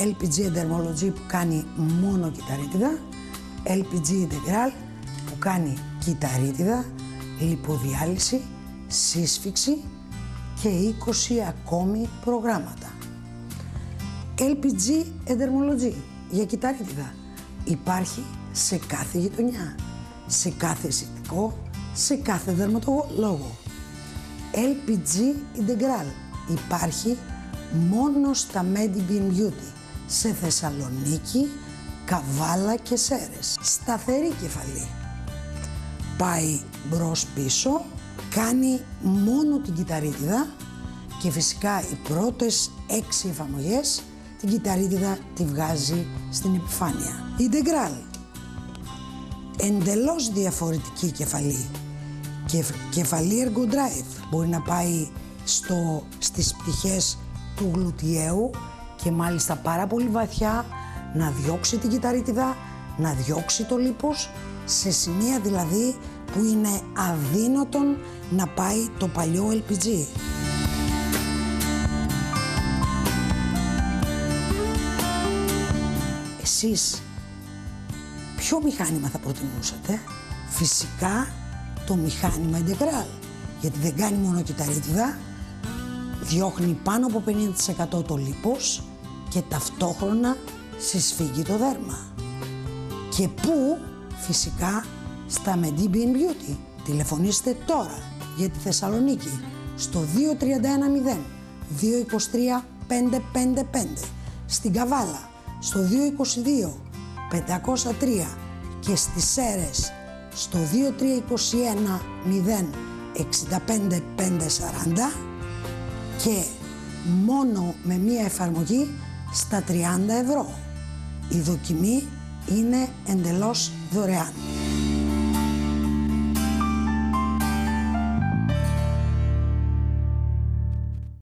LPG Dermology που κάνει μόνο κυταρίτιδα, LPG Integral που κάνει κυταρίτιδα, λιποδιάλυση, σύσφυξη και 20 ακόμη προγράμματα. LPG Dermology για κυταρίτιδα υπάρχει σε κάθε γειτονιά, σε κάθε αισθητικό, σε κάθε δερματολόγο. LPG Integral υπάρχει μόνο στα Medibeam Beauty, σε Θεσσαλονίκη, Καβάλα και Σέρες. Σταθερή κεφαλή. Πάει μπρος πίσω, κάνει μόνο την κυταρίτιδα και φυσικά οι πρώτες 6 εφαρμογές την κυταρίτιδα τη βγάζει στην επιφάνεια. Integral. Εντελώς διαφορετική κεφαλή. Κεφαλή Ergo Drive. Μπορεί να πάει στις πτυχές του γλουτιαίου και μάλιστα πάρα πολύ βαθιά, να διώξει την κυταρίτιδα, να διώξει το λίπος, σε σημεία δηλαδή που είναι αδύνατον να πάει το παλιό LPG. Εσείς ποιο μηχάνημα θα προτιμούσατε? Φυσικά το μηχάνημα Integral, γιατί δεν κάνει μόνο κυταρίτιδα, διώχνει πάνω από 50% το λίπος και ταυτόχρονα συσφίγγει το δέρμα. Και πού? Φυσικά στα Medibeam Beauty. Τηλεφωνήστε τώρα για τη Θεσσαλονίκη στο 2310 223 555, στην Καβάλα στο 222 503 και στις Σέρες στο 2321 0 65 540 και μόνο με μία εφαρμογή στα 30 ευρώ. Η δοκιμή είναι εντελώς δωρεάν.